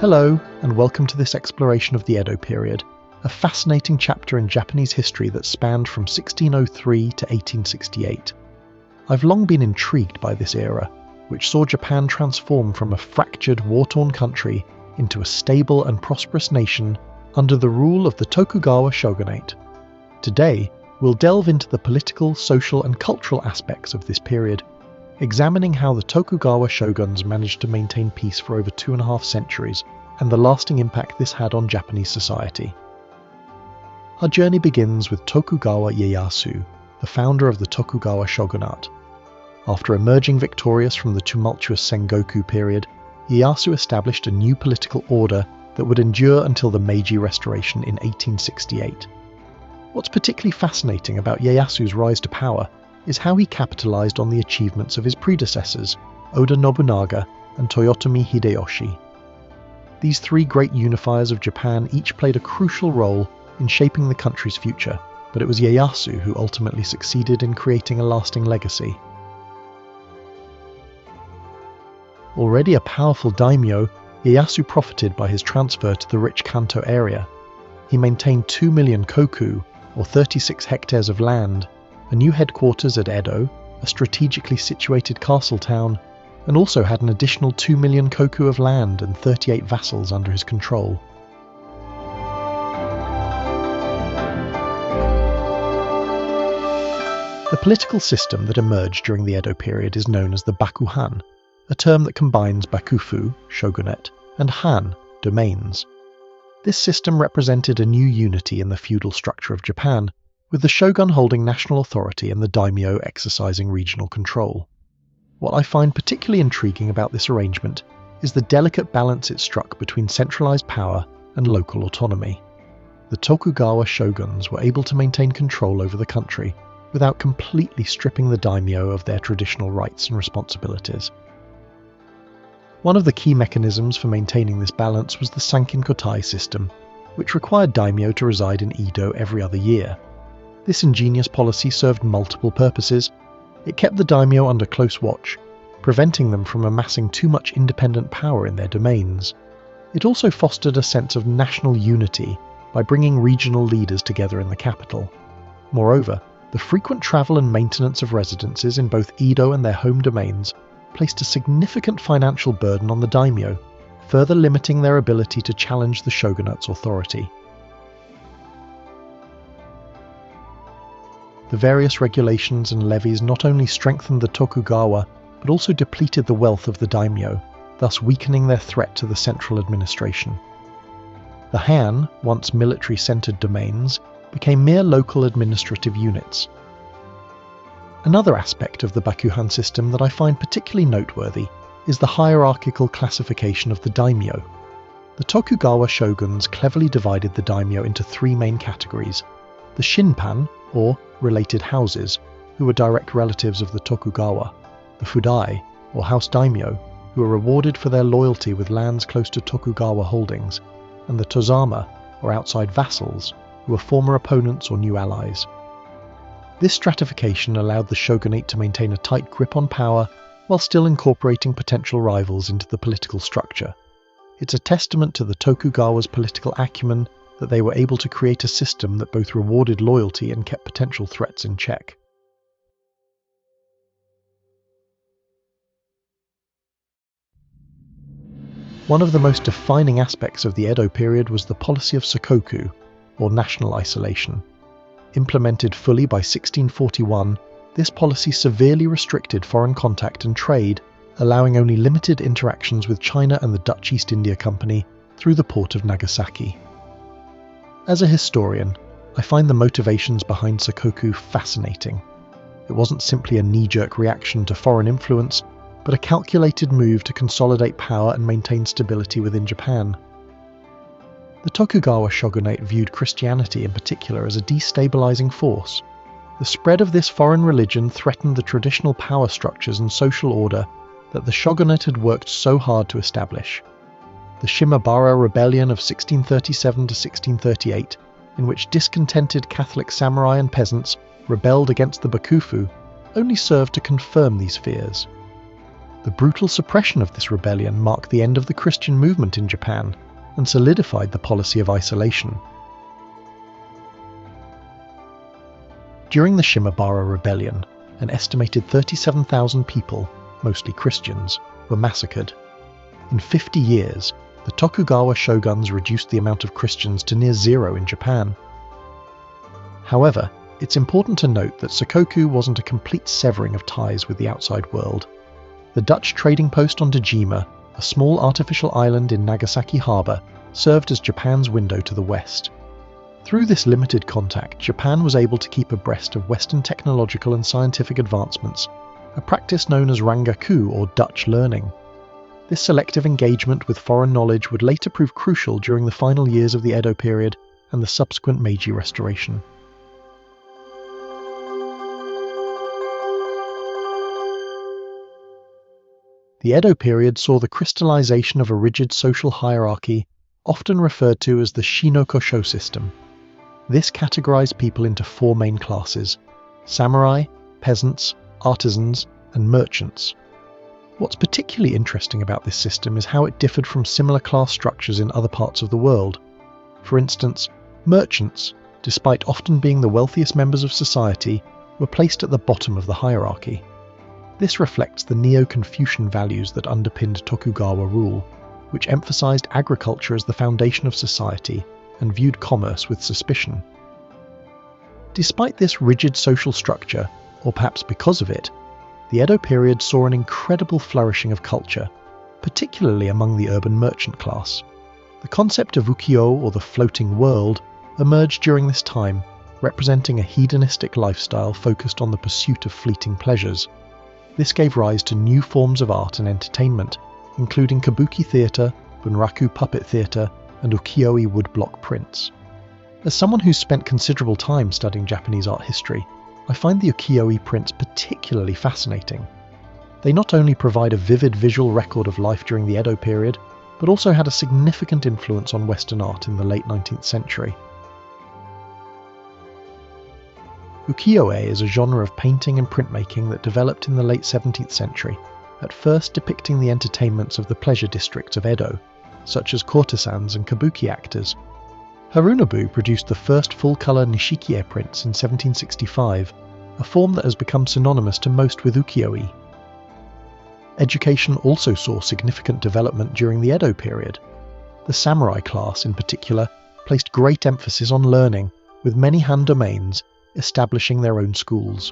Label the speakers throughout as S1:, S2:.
S1: Hello, and welcome to this exploration of the Edo period, a fascinating chapter in Japanese history that spanned from 1603 to 1868. I've long been intrigued by this era, which saw Japan transform from a fractured, war-torn country into a stable and prosperous nation under the rule of the Tokugawa shogunate. Today, we'll delve into the political, social, and cultural aspects of this period, examining how the Tokugawa shoguns managed to maintain peace for over 2.5 centuries and the lasting impact this had on Japanese society. Our journey begins with Tokugawa Ieyasu, the founder of the Tokugawa shogunate. After emerging victorious from the tumultuous Sengoku period, Ieyasu established a new political order that would endure until the Meiji Restoration in 1868. What's particularly fascinating about Ieyasu's rise to power is how he capitalized on the achievements of his predecessors, Oda Nobunaga and Toyotomi Hideyoshi. These three great unifiers of Japan each played a crucial role in shaping the country's future, but it was Ieyasu who ultimately succeeded in creating a lasting legacy. Already a powerful daimyo, Ieyasu profited by his transfer to the rich Kanto area. He maintained 2 million koku, or 36 hectares of land, a new headquarters at Edo, a strategically situated castle town, and also had an additional 2 million koku of land and 38 vassals under his control. The political system that emerged during the Edo period is known as the bakuhan, a term that combines bakufu, shogunate, and han, domains. This system represented a new unity in the feudal structure of Japan, with the shogun holding national authority and the daimyo exercising regional control. What I find particularly intriguing about this arrangement is the delicate balance it struck between centralized power and local autonomy. The Tokugawa shoguns were able to maintain control over the country without completely stripping the daimyo of their traditional rights and responsibilities. One of the key mechanisms for maintaining this balance was the Sankin-kotai system, which required daimyo to reside in Edo every other year. This ingenious policy served multiple purposes. It kept the daimyo under close watch, preventing them from amassing too much independent power in their domains. It also fostered a sense of national unity by bringing regional leaders together in the capital. Moreover, the frequent travel and maintenance of residences in both Edo and their home domains placed a significant financial burden on the daimyo, further limiting their ability to challenge the shogunate's authority. The various regulations and levies not only strengthened the Tokugawa, but also depleted the wealth of the daimyo, thus weakening their threat to the central administration. The han, once military-centered domains, became mere local administrative units. Another aspect of the bakuhan system that I find particularly noteworthy is the hierarchical classification of the daimyo. The Tokugawa shoguns cleverly divided the daimyo into 3 main categories: the shinpan, or related houses, who were direct relatives of the Tokugawa, the fudai, or house daimyo, who were rewarded for their loyalty with lands close to Tokugawa holdings, and the tozama, or outside vassals, who were former opponents or new allies. This stratification allowed the shogunate to maintain a tight grip on power while still incorporating potential rivals into the political structure. It's a testament to the Tokugawa's political acumen that they were able to create a system that both rewarded loyalty and kept potential threats in check. One of the most defining aspects of the Edo period was the policy of Sakoku, or national isolation. Implemented fully by 1641, this policy severely restricted foreign contact and trade, allowing only limited interactions with China and the Dutch East India Company through the port of Nagasaki. As a historian, I find the motivations behind Sakoku fascinating. It wasn't simply a knee-jerk reaction to foreign influence, but a calculated move to consolidate power and maintain stability within Japan. The Tokugawa shogunate viewed Christianity in particular as a destabilizing force. The spread of this foreign religion threatened the traditional power structures and social order that the shogunate had worked so hard to establish. The Shimabara Rebellion of 1637 to 1638, in which discontented Catholic samurai and peasants rebelled against the bakufu, only served to confirm these fears. The brutal suppression of this rebellion marked the end of the Christian movement in Japan and solidified the policy of isolation. During the Shimabara Rebellion, an estimated 37,000 people, mostly Christians, were massacred. In 50 years, the Tokugawa shoguns reduced the amount of Christians to near zero in Japan. However, it's important to note that Sakoku wasn't a complete severing of ties with the outside world. The Dutch trading post on Dejima, a small artificial island in Nagasaki harbour, served as Japan's window to the west. Through this limited contact, Japan was able to keep abreast of Western technological and scientific advancements, a practice known as rangaku or Dutch learning. This selective engagement with foreign knowledge would later prove crucial during the final years of the Edo period and the subsequent Meiji Restoration. The Edo period saw the crystallization of a rigid social hierarchy, often referred to as the Shinokosho system. This categorized people into four main classes: samurai, peasants, artisans, and merchants. What's particularly interesting about this system is how it differed from similar class structures in other parts of the world. For instance, merchants, despite often being the wealthiest members of society, were placed at the bottom of the hierarchy. This reflects the Neo-Confucian values that underpinned Tokugawa rule, which emphasized agriculture as the foundation of society and viewed commerce with suspicion. Despite this rigid social structure, or perhaps because of it, the Edo period saw an incredible flourishing of culture, particularly among the urban merchant class. The concept of ukiyo, or the floating world, emerged during this time, representing a hedonistic lifestyle focused on the pursuit of fleeting pleasures. This gave rise to new forms of art and entertainment, including kabuki theatre, bunraku puppet theatre, and ukiyo-e woodblock prints. As someone who's spent considerable time studying Japanese art history, I find the ukiyo-e prints particularly fascinating. They not only provide a vivid visual record of life during the Edo period, but also had a significant influence on Western art in the late 19th century. Ukiyo-e is a genre of painting and printmaking that developed in the late 17th century, at first depicting the entertainments of the pleasure districts of Edo, such as courtesans and kabuki actors. Harunobu produced the first full-colour nishiki-e prints in 1765, a form that has become synonymous to most with ukiyo-e. Education also saw significant development during the Edo period. The samurai class, in particular, placed great emphasis on learning, with many han domains establishing their own schools.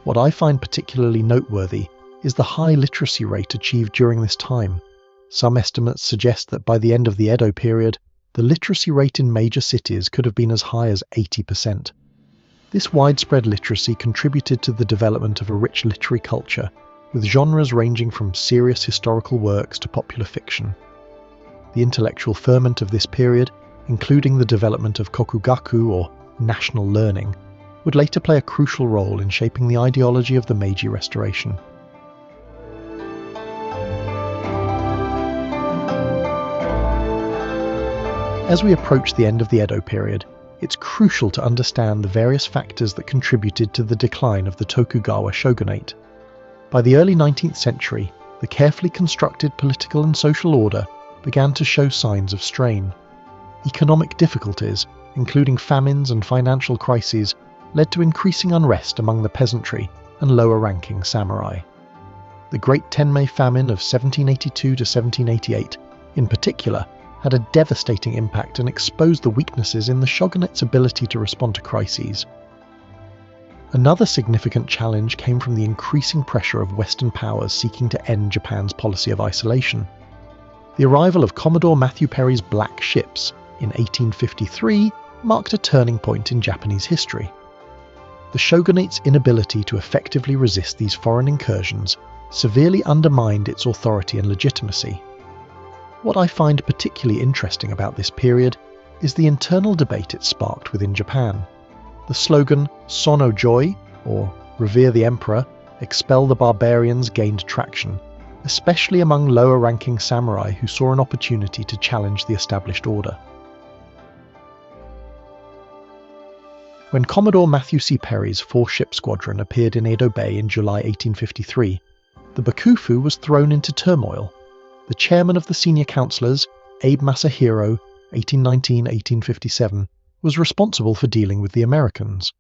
S1: What I find particularly noteworthy is the high literacy rate achieved during this time. Some estimates suggest that by the end of the Edo period, the literacy rate in major cities could have been as high as 80%. This widespread literacy contributed to the development of a rich literary culture, with genres ranging from serious historical works to popular fiction. The intellectual ferment of this period, including the development of kokugaku or national learning, would later play a crucial role in shaping the ideology of the Meiji Restoration. As we approach the end of the Edo period, it's crucial to understand the various factors that contributed to the decline of the Tokugawa shogunate. By the early 19th century, the carefully constructed political and social order began to show signs of strain. Economic difficulties, including famines and financial crises, led to increasing unrest among the peasantry and lower-ranking samurai. The Great Tenmei Famine of 1782 to 1788, in particular, had a devastating impact and exposed the weaknesses in the shogunate's ability to respond to crises. Another significant challenge came from the increasing pressure of Western powers seeking to end Japan's policy of isolation. The arrival of Commodore Matthew Perry's Black Ships in 1853 marked a turning point in Japanese history. The shogunate's inability to effectively resist these foreign incursions severely undermined its authority and legitimacy. What I find particularly interesting about this period is the internal debate it sparked within Japan. The slogan "Sono Joy," or "Revere the Emperor, expel the barbarians," gained traction, especially among lower-ranking samurai who saw an opportunity to challenge the established order. When Commodore Matthew C. Perry's 4-ship squadron appeared in Edo Bay in July 1853, the bakufu was thrown into turmoil. The chairman of the senior councillors, Abe Masahiro, 1819-1857, was responsible for dealing with the Americans.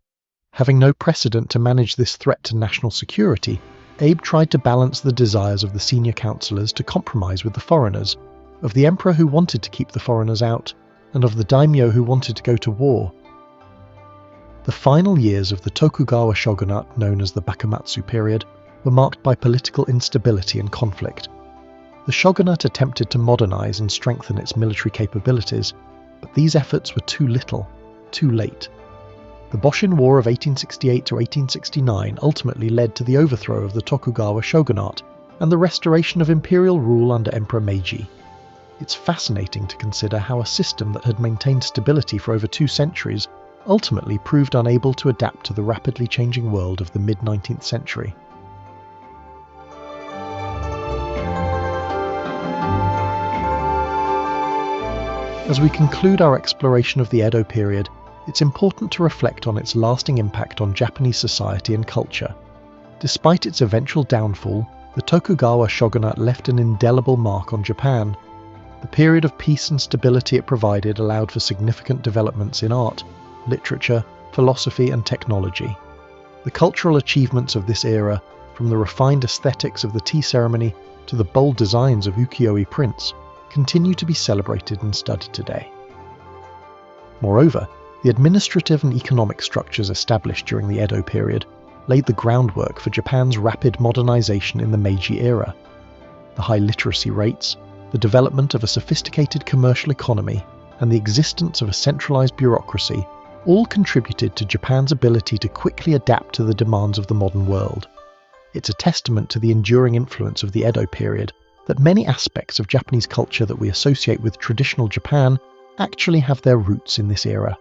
S1: Having no precedent to manage this threat to national security, Abe tried to balance the desires of the senior councillors to compromise with the foreigners, of the emperor who wanted to keep the foreigners out, and of the daimyo who wanted to go to war. The final years of the Tokugawa shogunate, known as the Bakumatsu period, were marked by political instability and conflict. The shogunate attempted to modernize and strengthen its military capabilities, but these efforts were too little, too late. The Boshin War of 1868 to 1869 ultimately led to the overthrow of the Tokugawa shogunate and the restoration of imperial rule under Emperor Meiji. It's fascinating to consider how a system that had maintained stability for over 2 centuries ultimately proved unable to adapt to the rapidly changing world of the mid-19th century. As we conclude our exploration of the Edo period, it's important to reflect on its lasting impact on Japanese society and culture. Despite its eventual downfall, the Tokugawa shogunate left an indelible mark on Japan. The period of peace and stability it provided allowed for significant developments in art, literature, philosophy, and technology. The cultural achievements of this era, from the refined aesthetics of the tea ceremony to the bold designs of ukiyo-e prints, continue to be celebrated and studied today. Moreover, the administrative and economic structures established during the Edo period laid the groundwork for Japan's rapid modernization in the Meiji era. The high literacy rates, the development of a sophisticated commercial economy, and the existence of a centralized bureaucracy all contributed to Japan's ability to quickly adapt to the demands of the modern world. It's a testament to the enduring influence of the Edo period that many aspects of Japanese culture that we associate with traditional Japan actually have their roots in this era.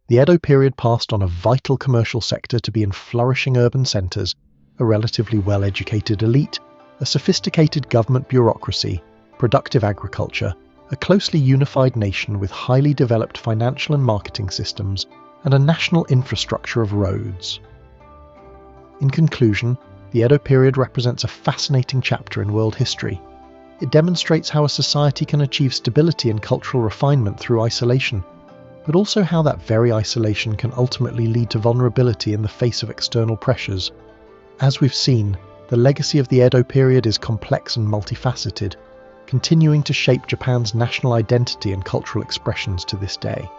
S1: The Edo period passed on a vital commercial sector to be in flourishing urban centres, a relatively well-educated elite, a sophisticated government bureaucracy, productive agriculture, a closely unified nation with highly developed financial and marketing systems, and a national infrastructure of roads. In conclusion, the Edo period represents a fascinating chapter in world history. It demonstrates how a society can achieve stability and cultural refinement through isolation, but also how that very isolation can ultimately lead to vulnerability in the face of external pressures. As we've seen, the legacy of the Edo period is complex and multifaceted, continuing to shape Japan's national identity and cultural expressions to this day.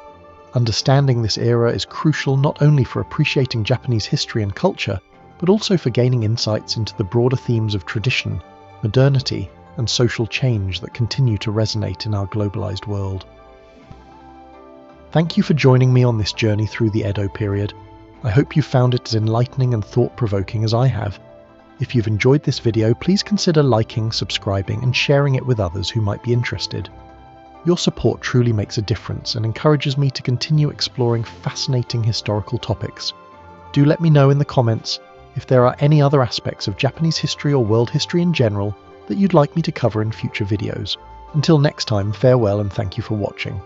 S1: Understanding this era is crucial not only for appreciating Japanese history and culture, but also for gaining insights into the broader themes of tradition, modernity, and social change that continue to resonate in our globalized world. Thank you for joining me on this journey through the Edo period. I hope you found it as enlightening and thought-provoking as I have. If you've enjoyed this video, please consider liking, subscribing, and sharing it with others who might be interested. Your support truly makes a difference and encourages me to continue exploring fascinating historical topics. Do let me know in the comments if there are any other aspects of Japanese history or world history in general that you'd like me to cover in future videos. Until next time, farewell and thank you for watching.